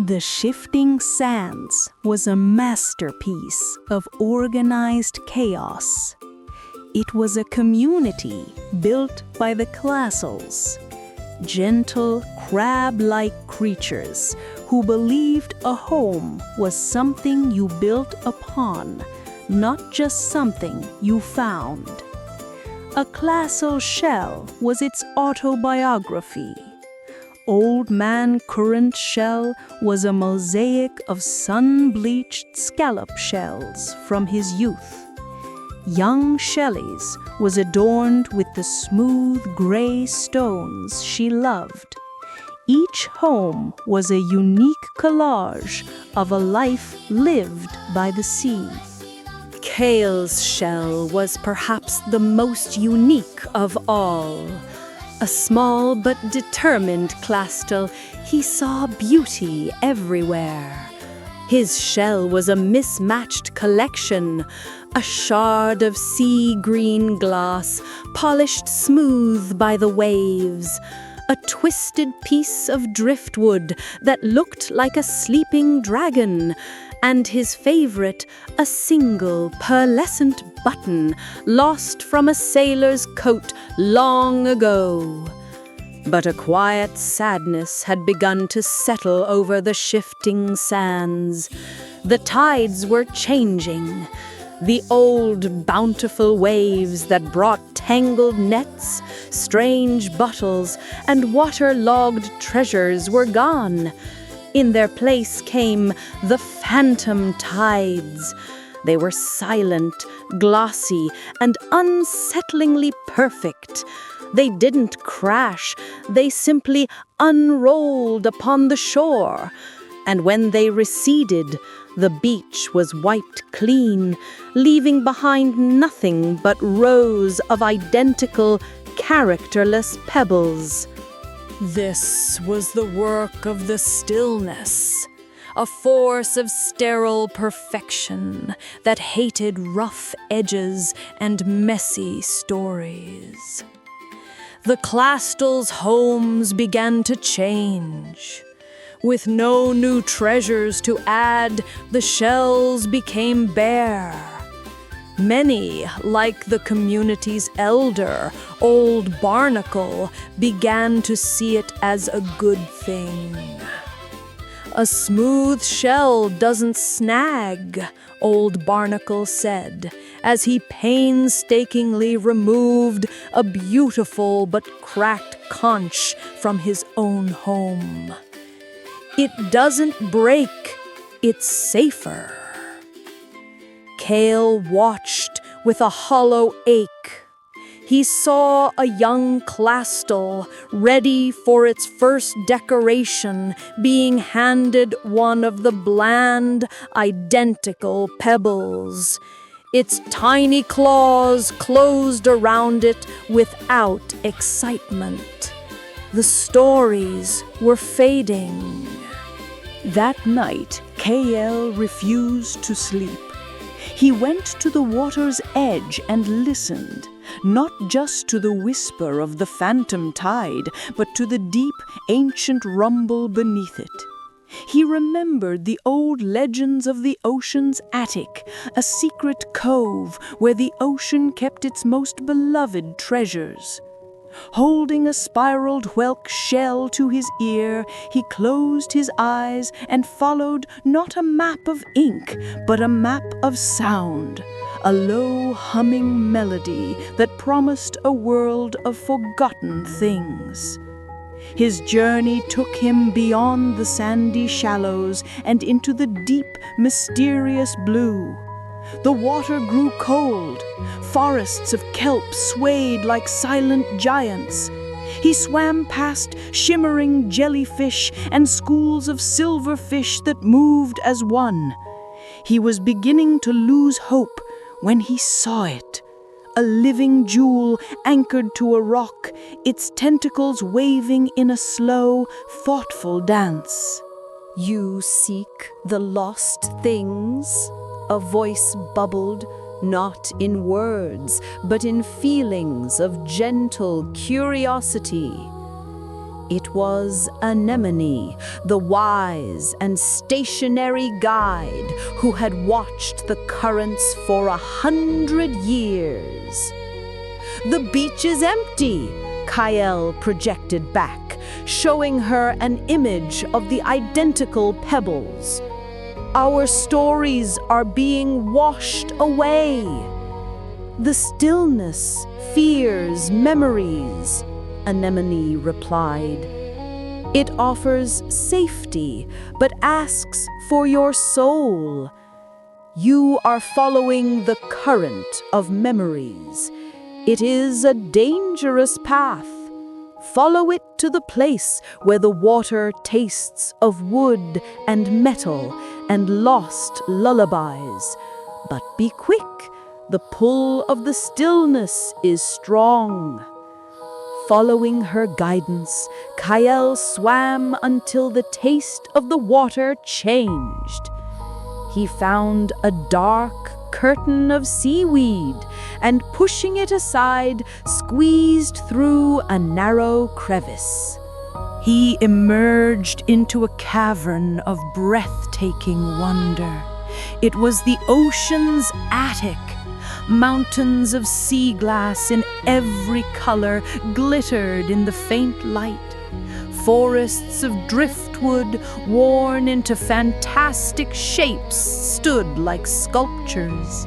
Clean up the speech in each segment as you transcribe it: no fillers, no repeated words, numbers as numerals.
The Shifting Sands was a masterpiece of organized chaos. It was a community built by the Classels, gentle, crab-like creatures who believed a home was something you built upon, not just something you found. A Kael shell was its autobiography. Old Man Current Shell was a mosaic of sun-bleached scallop shells from his youth. Young Shelley's was adorned with the smooth gray stones she loved. Each home was a unique collage of a life lived by the sea. Kael's shell was perhaps the most unique of all. A small but determined Clastel, he saw beauty everywhere. His shell was a mismatched collection, a shard of sea green glass, polished smooth by the waves, a twisted piece of driftwood that looked like a sleeping dragon, and his favorite, a single pearlescent button lost from a sailor's coat long ago. But a quiet sadness had begun to settle over the shifting sands. The tides were changing. The old, bountiful waves that brought tangled nets, strange bottles, and waterlogged treasures were gone. In their place came the phantom tides. They were silent, glossy, and unsettlingly perfect. They didn't crash, they simply unrolled upon the shore. And when they receded, the beach was wiped clean, leaving behind nothing but rows of identical, characterless pebbles. This was the work of the stillness, a force of sterile perfection that hated rough edges and messy stories. The Clastels' homes began to change. With no new treasures to add, the shells became bare. Many, like the community's elder, Old Barnacle, began to see it as a good thing. A smooth shell doesn't snag, Old Barnacle said, as he painstakingly removed a beautiful but cracked conch from his own home. It doesn't break, it's safer. Kael watched with a hollow ache. He saw a young Clastel, ready for its first decoration, being handed one of the bland, identical pebbles. Its tiny claws closed around it without excitement. The stories were fading. That night, Kael refused to sleep. He went to the water's edge and listened, not just to the whisper of the phantom tide, but to the deep, ancient rumble beneath it. He remembered the old legends of the ocean's attic, a secret cove where the ocean kept its most beloved treasures. Holding a spiraled whelk shell to his ear, he closed his eyes and followed not a map of ink, but a map of sound, a low humming melody that promised a world of forgotten things. His journey took him beyond the sandy shallows and into the deep, mysterious blue. The water grew cold. Forests of kelp swayed like silent giants. He swam past shimmering jellyfish and schools of silverfish that moved as one. He was beginning to lose hope when he saw it. A living jewel anchored to a rock, its tentacles waving in a slow, thoughtful dance. "You seek the lost things?" A voice bubbled, not in words, but in feelings of gentle curiosity. It It was Anemone, the wise and stationary guide who had watched the currents for 100 years. "The beach is empty," Kael projected back, showing her an image of the identical pebbles. "Our stories are being washed away." "The stillness, fears, memories," Anemone replied. "It offers safety, but asks for your soul. You are following the current of memories. It is a dangerous path. Follow it to the place where the water tastes of wood and metal and lost lullabies. But be quick, the pull of the stillness is strong." Following her guidance, Kael swam until the taste of the water changed. He found a dark curtain of seaweed and, pushing it aside, squeezed through a narrow crevice. He emerged into a cavern of breathtaking wonder. It was the ocean's attic. Mountains of sea glass in every color glittered in the faint light. Forests of driftwood, worn into fantastic shapes, stood like sculptures.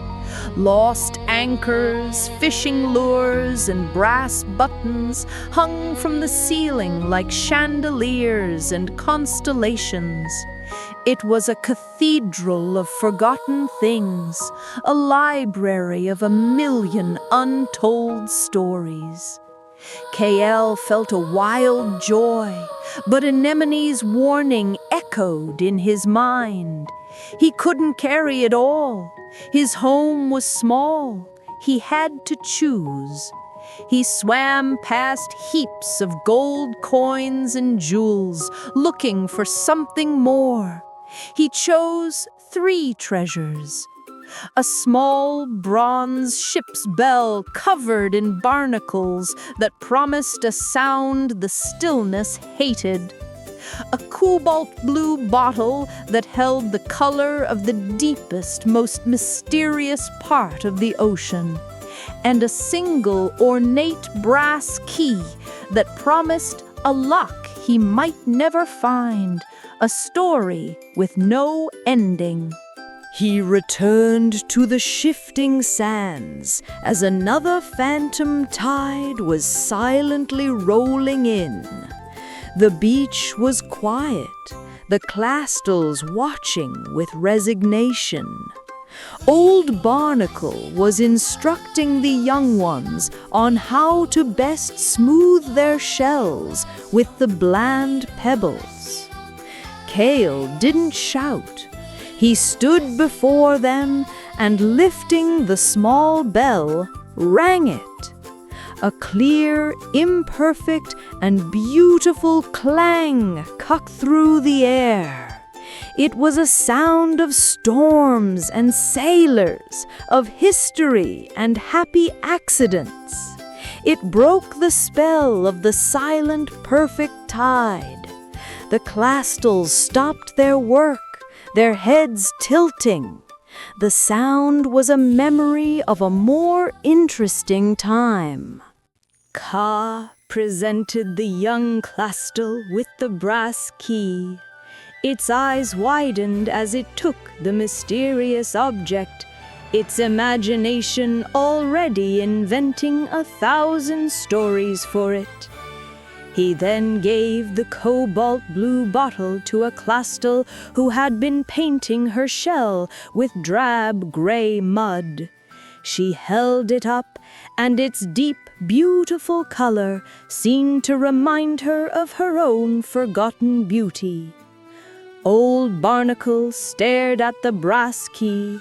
Lost anchors, fishing lures, and brass buttons hung from the ceiling like chandeliers and constellations. It was a cathedral of forgotten things, a library of 1,000,000 untold stories. Kael felt a wild joy, but Anemone's warning echoed in his mind. He couldn't carry it all. His home was small. He had to choose. He swam past heaps of gold coins and jewels, looking for something more. He chose 3 treasures: a small bronze ship's bell covered in barnacles that promised a sound the stillness hated, a cobalt blue bottle that held the color of the deepest, most mysterious part of the ocean, and a single ornate brass key that promised a lock he might never find, a story with no ending. He returned to the shifting sands as another phantom tide was silently rolling in. The beach was quiet, the Clastles watching with resignation. Old Barnacle was instructing the young ones on how to best smooth their shells with the bland pebbles. Kael didn't shout. He stood before them and, lifting the small bell, rang it. A clear, imperfect, and beautiful clang cut through the air. It was a sound of storms and sailors, of history and happy accidents. It broke the spell of the silent, perfect tide. The Clastles stopped their work, their heads tilting. The sound was a memory of a more interesting time. Ka presented the young Clastle with the brass key. Its eyes widened as it took the mysterious object, its imagination already inventing 1,000 stories for it. He then gave the cobalt blue bottle to a Clastle who had been painting her shell with drab gray mud. She held it up, and its deep, beautiful color seemed to remind her of her own forgotten beauty. Old Barnacle stared at the brass key.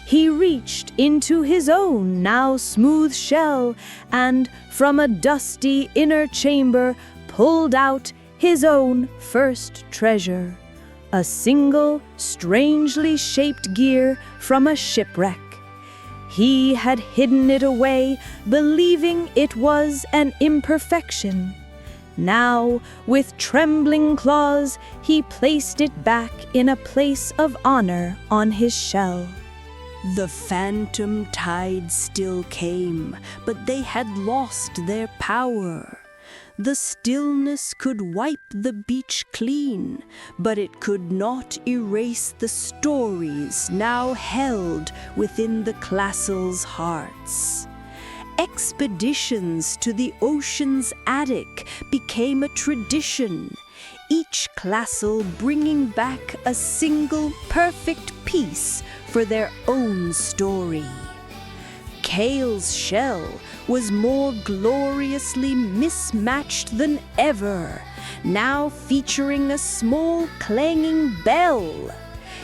He reached into his own now smooth shell and, from a dusty inner chamber, pulled out his own first treasure, a single, strangely shaped gear from a shipwreck. He had hidden it away, believing it was an imperfection. Now, with trembling claws, he placed it back in a place of honor on his shell. The phantom tides still came, but they had lost their power. The stillness could wipe the beach clean, but it could not erase the stories now held within the Classel's hearts. Expeditions to the ocean's attic became a tradition, each Classel bringing back a single perfect piece for their own story. Kael's shell was more gloriously mismatched than ever, now featuring a small clanging bell.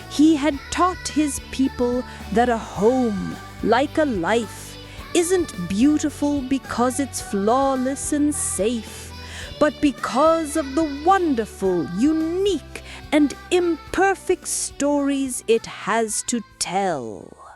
He had taught his people that a home, like a life, isn't beautiful because it's flawless and safe, but because of the wonderful, unique, and imperfect stories it has to tell.